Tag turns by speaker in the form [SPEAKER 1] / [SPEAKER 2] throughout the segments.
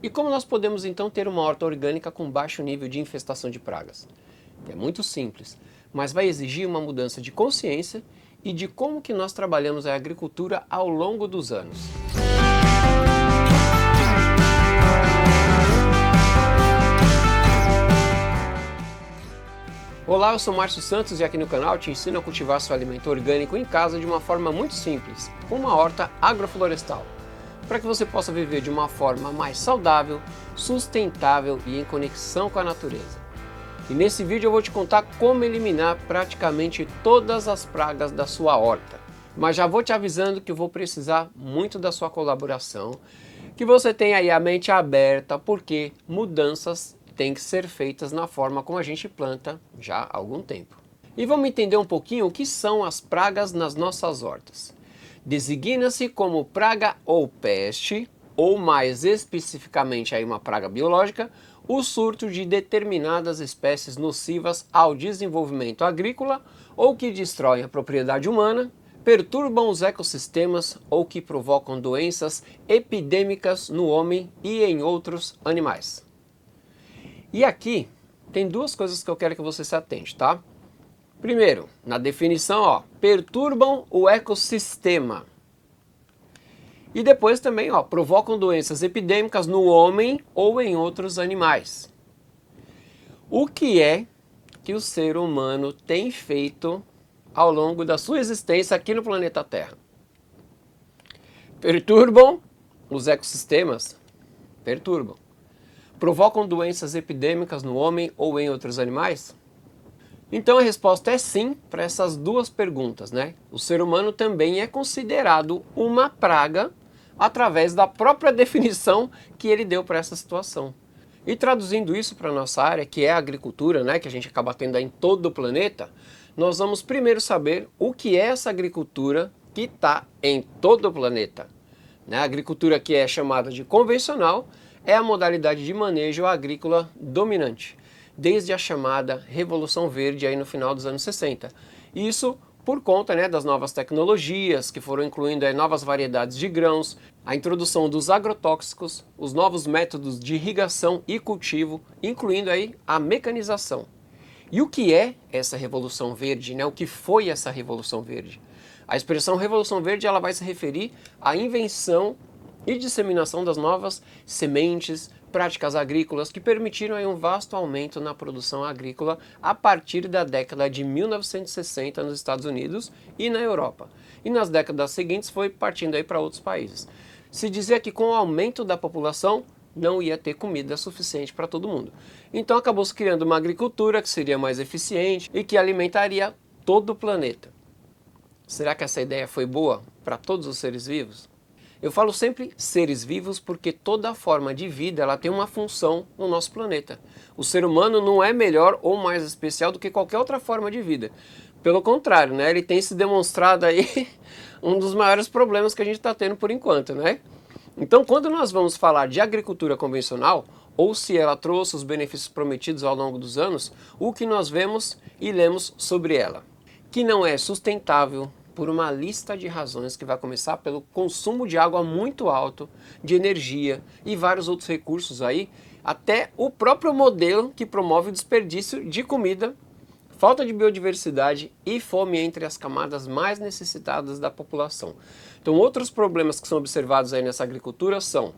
[SPEAKER 1] E como nós podemos então ter uma horta orgânica com baixo nível de infestação de pragas? É muito simples, mas vai exigir uma mudança de consciência e de como que nós trabalhamos a agricultura ao longo dos anos. Olá, eu sou Márcio Santos e aqui no canal te ensino a cultivar seu alimento orgânico em casa de uma forma muito simples, com uma horta agroflorestal, para que você possa viver de uma forma mais saudável, sustentável e em conexão com a natureza. E nesse vídeo eu vou te contar como eliminar praticamente todas as pragas da sua horta. Mas já vou te avisando que eu vou precisar muito da sua colaboração, que você tenha aí a mente aberta, porque mudanças têm que ser feitas na forma como a gente planta já há algum tempo. E vamos entender um pouquinho o que são as pragas nas nossas hortas. Designa-se como praga ou peste, ou mais especificamente aí uma praga biológica, o surto de determinadas espécies nocivas ao desenvolvimento agrícola ou que destroem a propriedade humana, perturbam os ecossistemas ou que provocam doenças epidêmicas no homem e em outros animais. E aqui tem duas coisas que eu quero que você se atente, tá? Primeiro, na definição, perturbam o ecossistema. E depois também, provocam doenças epidêmicas no homem ou em outros animais. O que é que o ser humano tem feito ao longo da sua existência aqui no planeta Terra? Perturbam os ecossistemas? Perturbam. Provocam doenças epidêmicas no homem ou em outros animais? Então a resposta é sim para essas duas perguntas, né? O ser humano também é considerado uma praga através da própria definição que ele deu para essa situação. E traduzindo isso para a nossa área, que é a agricultura, né, que a gente acaba tendo em todo o planeta, nós vamos primeiro saber o que é essa agricultura que está em todo o planeta. A agricultura que é chamada de convencional é a modalidade de manejo agrícola dominante, desde a chamada Revolução Verde aí no final dos anos 60. Isso por conta das novas tecnologias que foram incluindo novas variedades de grãos, a introdução dos agrotóxicos, os novos métodos de irrigação e cultivo, incluindo aí a mecanização. E o que é essa Revolução Verde? O que foi essa Revolução Verde? A expressão Revolução Verde ela vai se referir à invenção e disseminação das novas sementes, práticas agrícolas que permitiram um vasto aumento na produção agrícola a partir da década de 1960 nos Estados Unidos e na Europa. E nas décadas seguintes foi partindo para outros países. Se dizia que com o aumento da população não ia ter comida suficiente para todo mundo. Então acabou se criando uma agricultura que seria mais eficiente e que alimentaria todo o planeta. Será que essa ideia foi boa para todos os seres vivos? Eu falo sempre seres vivos porque toda forma de vida ela tem uma função no nosso planeta. O ser humano não é melhor ou mais especial do que qualquer outra forma de vida. Pelo contrário, ele tem se demonstrado aí um dos maiores problemas que a gente está tendo por enquanto, Então, quando nós vamos falar de agricultura convencional, ou se ela trouxe os benefícios prometidos ao longo dos anos, o que nós vemos e lemos sobre ela? Que não é sustentável, por uma lista de razões que vai começar pelo consumo de água muito alto, de energia e vários outros recursos aí, até o próprio modelo que promove o desperdício de comida, falta de biodiversidade e fome entre as camadas mais necessitadas da população. Então outros problemas que são observados aí nessa agricultura são: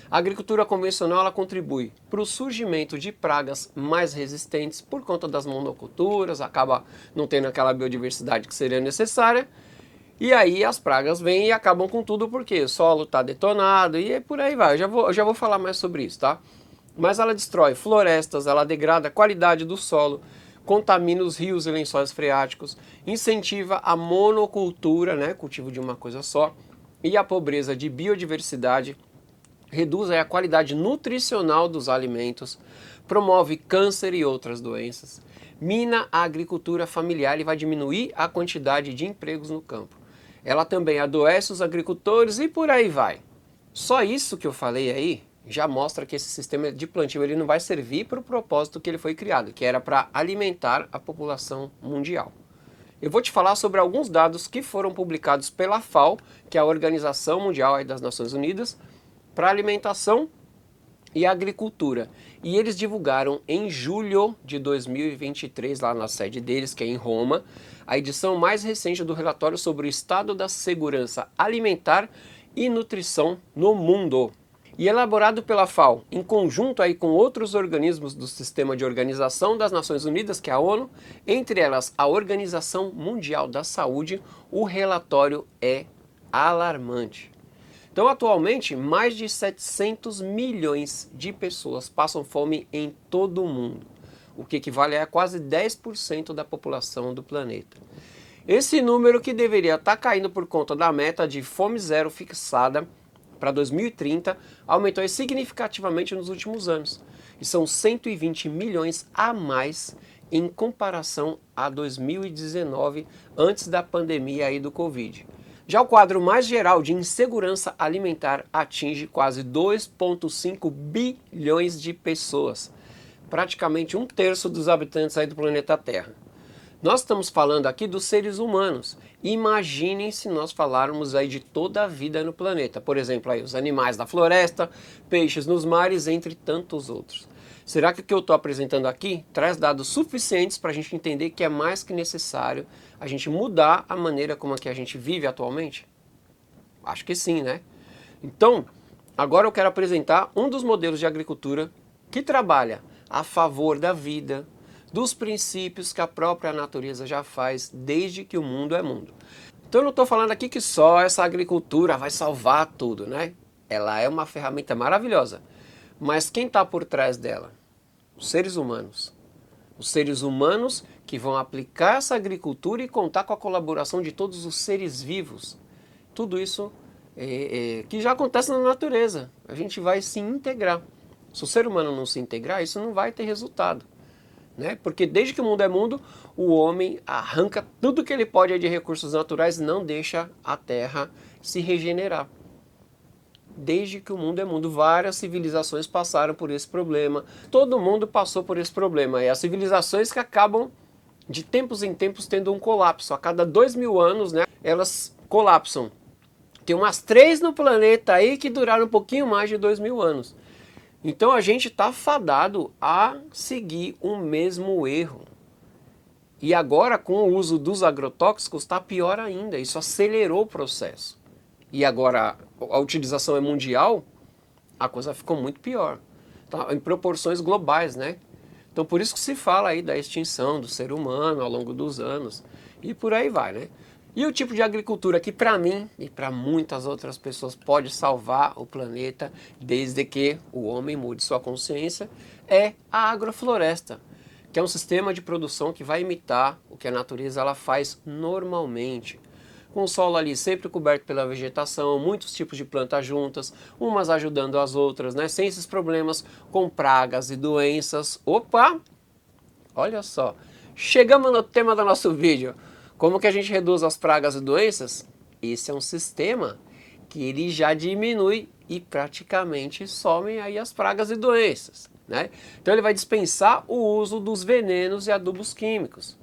[SPEAKER 1] a agricultura convencional ela contribui para o surgimento de pragas mais resistentes por conta das monoculturas, acaba não tendo aquela biodiversidade que seria necessária, e aí as pragas vêm e acabam com tudo porque o solo está detonado e por aí vai. Eu já vou falar mais sobre isso, tá? Mas ela destrói florestas, ela degrada a qualidade do solo, contamina os rios e lençóis freáticos, incentiva a monocultura, cultivo de uma coisa só, e a pobreza de biodiversidade, reduz a qualidade nutricional dos alimentos, promove câncer e outras doenças, mina a agricultura familiar e vai diminuir a quantidade de empregos no campo. Ela também adoece os agricultores e por aí vai. Só isso que eu falei aí já mostra que esse sistema de plantio ele não vai servir para o propósito que ele foi criado, que era para alimentar a população mundial. Eu vou te falar sobre alguns dados que foram publicados pela FAO, que é a Organização Mundial das Nações Unidas, para alimentação e Agricultura. E eles divulgaram em julho de 2023, lá na sede deles, que é em Roma, a edição mais recente do relatório sobre o estado da segurança alimentar e nutrição no mundo. E elaborado pela FAO, em conjunto aí com outros organismos do Sistema de Organização das Nações Unidas, que é a ONU, entre elas a Organização Mundial da Saúde, o relatório é alarmante. Então, atualmente, mais de 700 milhões de pessoas passam fome em todo o mundo, o que equivale a quase 10% da população do planeta. Esse número, que deveria estar caindo por conta da meta de fome zero fixada para 2030, aumentou significativamente nos últimos anos, e são 120 milhões a mais em comparação a 2019, antes da pandemia aí do Covid. Já o quadro mais geral de insegurança alimentar atinge quase 2,5 bilhões de pessoas, praticamente um terço dos habitantes aí do planeta Terra. Nós estamos falando aqui dos seres humanos. Imaginem se nós falarmos aí de toda a vida no planeta. Por exemplo, aí os animais da floresta, peixes nos mares, entre tantos outros. Será que o que eu estou apresentando aqui traz dados suficientes para a gente entender que é mais que necessário a gente mudar a maneira como é que a gente vive atualmente? Acho que sim, né? Então, agora eu quero apresentar um dos modelos de agricultura que trabalha a favor da vida, dos princípios que a própria natureza já faz desde que o mundo é mundo. Então eu não estou falando aqui que só essa agricultura vai salvar tudo, né? Ela é uma ferramenta maravilhosa, mas quem está por trás dela? Os seres humanos. Os seres humanos que vão aplicar essa agricultura e contar com a colaboração de todos os seres vivos. Tudo isso que já acontece na natureza. A gente vai se integrar. Se o ser humano não se integrar, isso não vai ter resultado. Né? Porque desde que o mundo é mundo, o homem arranca tudo que ele pode de recursos naturais e não deixa a terra se regenerar. Desde que o mundo é mundo, várias civilizações passaram por esse problema. Todo mundo passou por esse problema. E as civilizações que acabam, de tempos em tempos, tendo um colapso. A cada 2.000 anos, né, elas colapsam. Tem umas 3 no planeta aí que duraram um pouquinho mais de 2.000 anos. Então a gente está fadado a seguir o mesmo erro. E agora, com o uso dos agrotóxicos, está pior ainda. Isso acelerou o processo. E agora a utilização é mundial, a coisa ficou muito pior. Tá, em proporções globais, né? Então por isso que se fala aí da extinção do ser humano ao longo dos anos. E por aí vai, né? E o tipo de agricultura que para mim e para muitas outras pessoas pode salvar o planeta, desde que o homem mude sua consciência, é a agrofloresta, que é um sistema de produção que vai imitar o que a natureza ela faz normalmente. Com o solo ali sempre coberto pela vegetação, muitos tipos de plantas juntas, umas ajudando as outras, né? Sem esses problemas com pragas e doenças. Opa! Olha só, chegamos no tema do nosso vídeo. Como que a gente reduz as pragas e doenças? Esse é um sistema que ele já diminui e praticamente somem aí as pragas e doenças, né? Então ele vai dispensar o uso dos venenos e adubos químicos.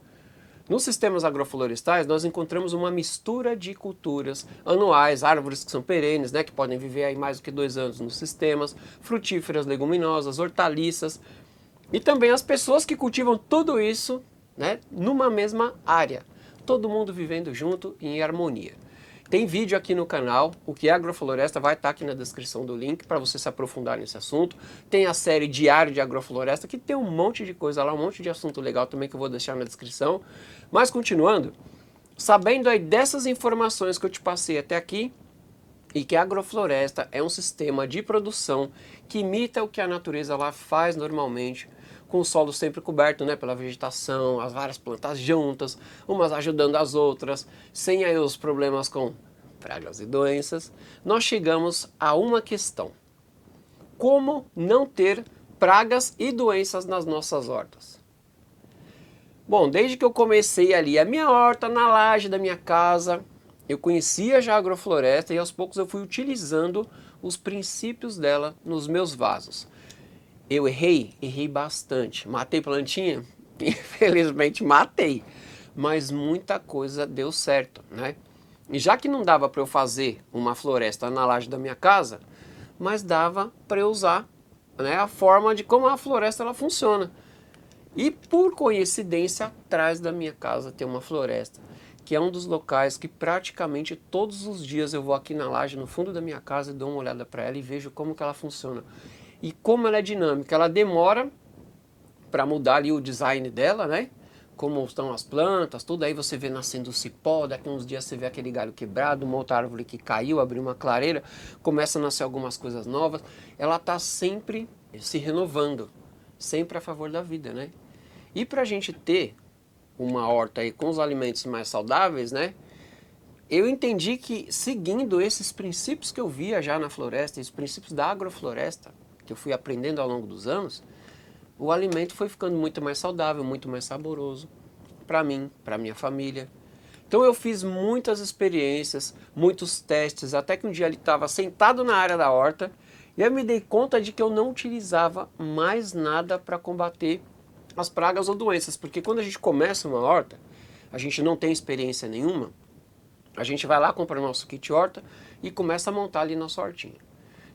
[SPEAKER 1] Nos sistemas agroflorestais nós encontramos uma mistura de culturas anuais, árvores que são perenes, né, que podem viver aí mais do que 2 anos nos sistemas, frutíferas, leguminosas, hortaliças, e também as pessoas que cultivam tudo isso, né, numa mesma área. Todo mundo vivendo junto e em harmonia. Tem vídeo aqui no canal, o que é agrofloresta vai estar aqui na descrição do link para você se aprofundar nesse assunto. Tem a série Diário de Agrofloresta, que tem um monte de coisa lá, um monte de assunto legal também que eu vou deixar na descrição. Mas continuando, sabendo aí dessas informações que eu te passei até aqui, e que a agrofloresta é um sistema de produção que imita o que a natureza lá faz normalmente, com o solo sempre coberto, né, pela vegetação, as várias plantas juntas, umas ajudando as outras, sem aí os problemas com pragas e doenças, nós chegamos a uma questão: como não ter pragas e doenças nas nossas hortas? Bom, desde que eu comecei ali a minha horta na laje da minha casa, eu conhecia já a agrofloresta e aos poucos eu fui utilizando os princípios dela nos meus vasos. Eu errei bastante. Matei plantinha? Infelizmente matei. Mas muita coisa deu certo, né? E já que não dava para eu fazer uma floresta na laje da minha casa, mas dava para eu usar né, a forma de como a floresta ela funciona. E por coincidência, atrás da minha casa tem uma floresta, que é um dos locais que praticamente todos os dias eu vou aqui na laje, no fundo da minha casa, e dou uma olhada para ela e vejo como que ela funciona. E como ela é dinâmica, ela demora para mudar ali o design dela, né? Como estão as plantas, tudo, aí você vê nascendo o cipó, daqui a uns dias você vê aquele galho quebrado, uma outra árvore que caiu, abriu uma clareira, começa a nascer algumas coisas novas. Ela está sempre se renovando, sempre a favor da vida, né? E para a gente ter uma horta aí com os alimentos mais saudáveis, né? Eu entendi que seguindo esses princípios que eu via já na floresta, esses princípios da agrofloresta, que eu fui aprendendo ao longo dos anos, o alimento foi ficando muito mais saudável, muito mais saboroso para mim, para minha família. Então eu fiz muitas experiências, muitos testes, até que um dia ele estava sentado na área da horta e eu me dei conta de que eu não utilizava mais nada para combater as pragas ou doenças, porque quando a gente começa uma horta, a gente não tem experiência nenhuma, a gente vai lá, compra o nosso kit horta e começa a montar ali nossa hortinha.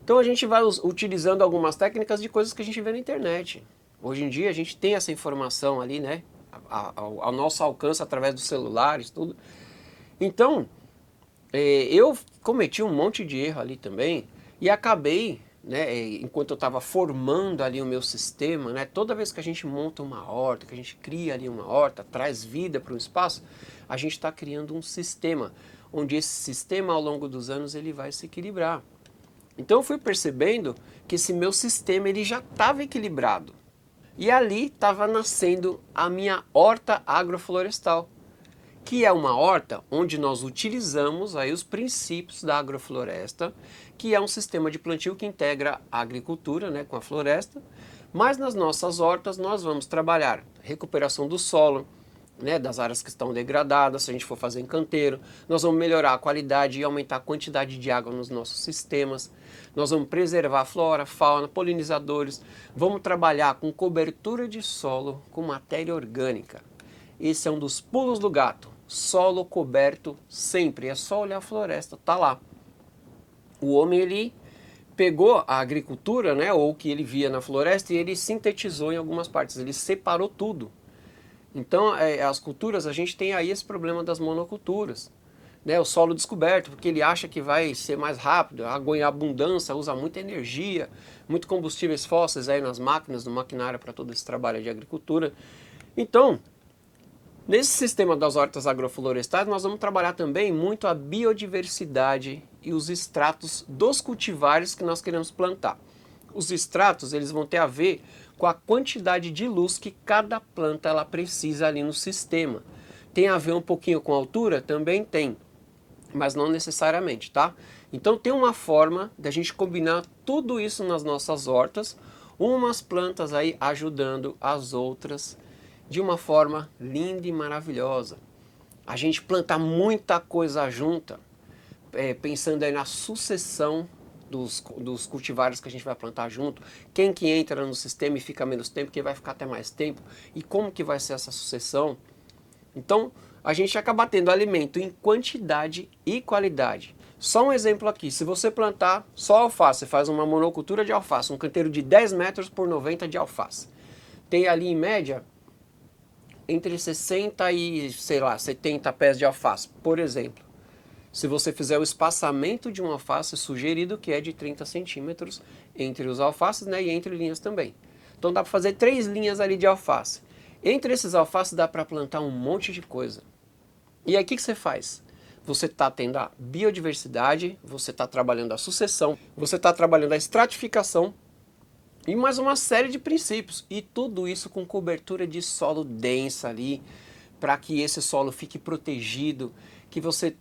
[SPEAKER 1] Então a gente vai utilizando algumas técnicas de coisas que a gente vê na internet. Hoje em dia a gente tem essa informação ali, né, ao nosso alcance através dos celulares, tudo. Então, eu cometi um monte de erro ali também e acabei, né, enquanto eu estava formando ali o meu sistema, né, toda vez que a gente monta uma horta, que a gente cria ali uma horta, traz vida para um espaço, a gente está criando um sistema, onde esse sistema ao longo dos anos ele vai se equilibrar. Então eu fui percebendo que esse meu sistema ele já estava equilibrado. E ali estava nascendo a minha horta agroflorestal, que é uma horta onde nós utilizamos aí os princípios da agrofloresta, que é um sistema de plantio que integra a agricultura, né, com a floresta, mas nas nossas hortas nós vamos trabalhar recuperação do solo, né, das áreas que estão degradadas, se a gente for fazer em canteiro, nós vamos melhorar a qualidade e aumentar a quantidade de água nos nossos sistemas, nós vamos preservar a flora, fauna, polinizadores, vamos trabalhar com cobertura de solo com matéria orgânica. Esse é um dos pulos do gato, solo coberto sempre, é só olhar a floresta, tá lá. O homem ele pegou a agricultura, né, ou o que ele via na floresta e ele sintetizou em algumas partes, ele separou tudo. Então, as culturas, a gente tem aí esse problema das monoculturas, né? O solo descoberto, porque ele acha que vai ser mais rápido, água em abundância, usa muita energia, muito combustíveis fósseis aí nas máquinas, no maquinário para todo esse trabalho de agricultura. Então, nesse sistema das hortas agroflorestais, nós vamos trabalhar também muito a biodiversidade e os estratos dos cultivares que nós queremos plantar. Os estratos, eles vão ter a ver com a quantidade de luz que cada planta ela precisa ali no sistema. Tem a ver um pouquinho com a altura? Também tem, mas não necessariamente, tá? Então tem uma forma da gente combinar tudo isso nas nossas hortas, umas plantas aí ajudando as outras de uma forma linda e maravilhosa. A gente planta muita coisa junta, pensando aí na sucessão dos cultivares que a gente vai plantar junto, quem que entra no sistema e fica menos tempo, quem vai ficar até mais tempo, e como que vai ser essa sucessão. Então, a gente acaba tendo alimento em quantidade e qualidade. Só um exemplo aqui, se você plantar só alface, você faz uma monocultura de alface, um canteiro de 10 metros por 90 de alface. Tem ali em média entre 60 e, sei lá, 70 pés de alface, por exemplo. Se você fizer o espaçamento de um alface sugerido, que é de 30 centímetros entre os alfaces, né, e entre linhas também. Então dá para fazer 3 linhas ali de alface. Entre esses alfaces dá para plantar um monte de coisa. E aí o que você faz? Você está tendo a biodiversidade, você está trabalhando a sucessão, você está trabalhando a estratificação e mais uma série de princípios. E tudo isso com cobertura de solo densa ali, para que esse solo fique protegido, que você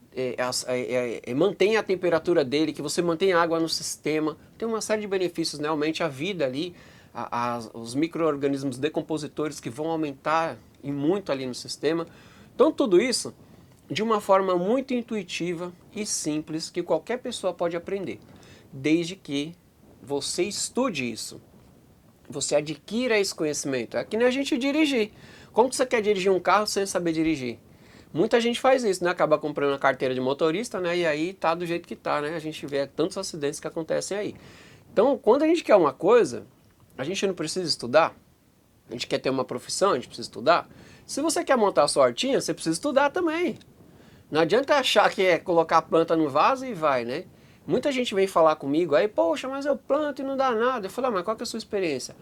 [SPEAKER 1] mantenha a temperatura dele, que você mantenha água no sistema. Tem uma série de benefícios, né? Aumente a vida ali, os micro-organismos decompositores que vão aumentar e muito ali no sistema. Então tudo isso de uma forma muito intuitiva e simples que qualquer pessoa pode aprender, desde que você estude isso, você adquira esse conhecimento. É que nem a gente dirigir. Como que você quer dirigir um carro sem saber dirigir? Muita gente faz isso, né? Acaba comprando a carteira de motorista, né? E aí tá do jeito que tá, né? A gente vê tantos acidentes que acontecem aí. Então, quando a gente quer uma coisa, A gente não precisa estudar? A gente quer ter uma profissão, a gente precisa estudar? Se você quer montar a sua hortinha, você precisa estudar também. Não adianta achar que é colocar a planta no vaso e vai, né? Muita gente vem falar comigo aí, poxa, mas eu planto e não dá nada. Eu falo, mas qual que é a sua experiência?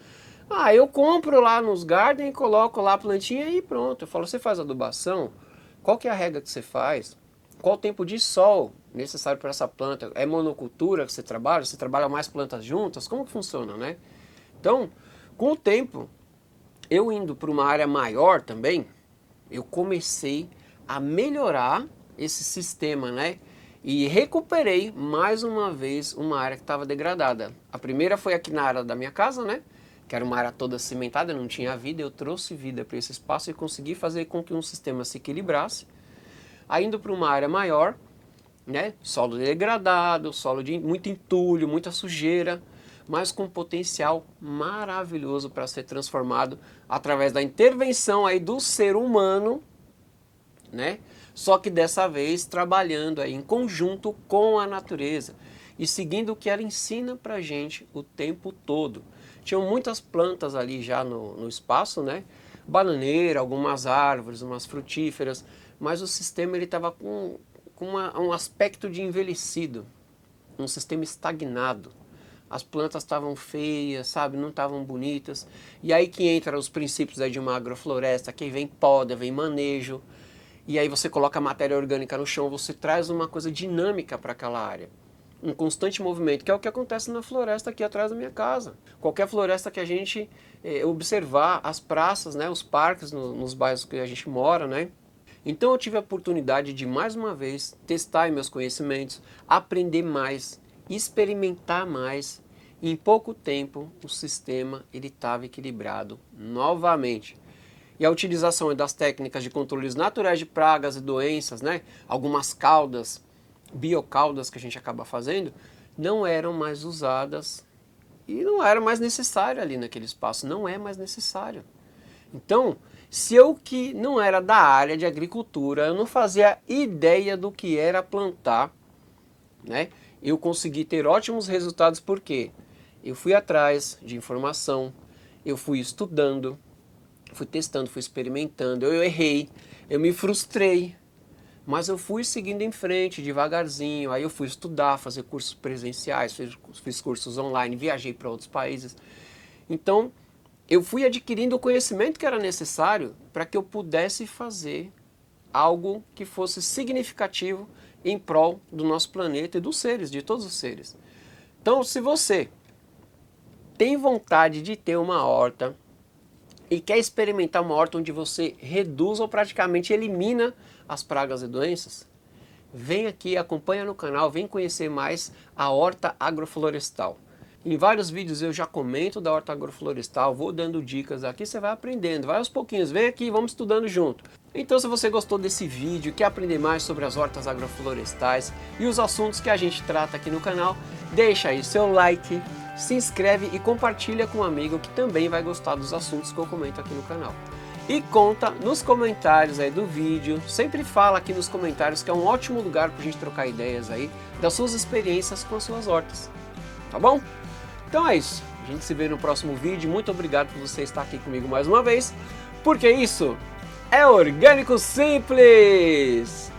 [SPEAKER 1] Ah, eu compro lá nos garden, coloco lá a plantinha e pronto. Eu falo, você faz adubação? Qual que é a regra que você faz? Qual o tempo de sol necessário para essa planta? É monocultura que você trabalha? Você trabalha mais plantas juntas? Como que funciona, né? Então, com o tempo, eu indo para uma área maior também, eu comecei a melhorar esse sistema, né? E recuperei mais uma vez uma área que estava degradada. A primeira foi aqui na área da minha casa, né? Que era uma área toda cimentada, não tinha vida. Eu trouxe vida para esse espaço e consegui fazer com que um sistema se equilibrasse. Aí indo para uma área maior, né? Solo degradado, solo de muito entulho, muita sujeira, mas com potencial maravilhoso para ser transformado através da intervenção aí do ser humano, né? Só que dessa vez trabalhando aí em conjunto com a natureza e seguindo o que ela ensina pra gente o tempo todo. Tinham muitas plantas ali já no espaço, né? Bananeira, algumas árvores, umas frutíferas, mas o sistema ele estava com um aspecto de envelhecido, um sistema estagnado. As plantas estavam feias, sabe, não estavam bonitas. E aí que entra os princípios aí de uma agrofloresta, que vem poda, vem manejo. E aí você coloca a matéria orgânica no chão, você traz uma coisa dinâmica para aquela área. Um constante movimento, que é o que acontece na floresta aqui atrás da minha casa. Qualquer floresta que a gente observar, as praças, né, os parques nos bairros que a gente mora, né? Então eu tive a oportunidade de, mais uma vez, testar meus conhecimentos, aprender mais, experimentar mais. E em pouco tempo, o sistema estava equilibrado novamente. E a utilização das técnicas de controles naturais de pragas e doenças, né? Algumas caudas, biocaudas que a gente acaba fazendo, não eram mais usadas e não era mais necessário ali naquele espaço, não é mais necessário. Então, se eu que não era da área de agricultura, eu não fazia ideia do que era plantar, né? Eu consegui ter ótimos resultados porque eu fui atrás de informação, eu fui estudando, fui testando, fui experimentando, eu errei, eu me frustrei, mas eu fui seguindo em frente devagarzinho. Aí eu fui estudar, fazer cursos presenciais, fiz cursos online, viajei para outros países. Então eu fui adquirindo o conhecimento que era necessário para que eu pudesse fazer algo que fosse significativo em prol do nosso planeta e dos seres, de todos os seres. Então, se você tem vontade de ter uma horta e quer experimentar uma horta onde você reduz ou praticamente elimina as pragas e doenças, vem aqui, acompanha no canal, vem conhecer mais a horta agroflorestal. Em vários vídeos eu já comento da horta agroflorestal, vou dando dicas aqui, você vai aprendendo, vai aos pouquinhos, vem aqui, vamos estudando junto. Então, se você gostou desse vídeo, quer aprender mais sobre as hortas agroflorestais e os assuntos que a gente trata aqui no canal, deixa aí seu like, se inscreve e compartilha com um amigo que também vai gostar dos assuntos que eu comento aqui no canal. E conta nos comentários aí do vídeo, sempre fala aqui nos comentários que é um ótimo lugar para a gente trocar ideias aí das suas experiências com as suas hortas, tá bom? Então é isso, a gente se vê no próximo vídeo, muito obrigado por você estar aqui comigo mais uma vez, porque isso é Orgânico Simples!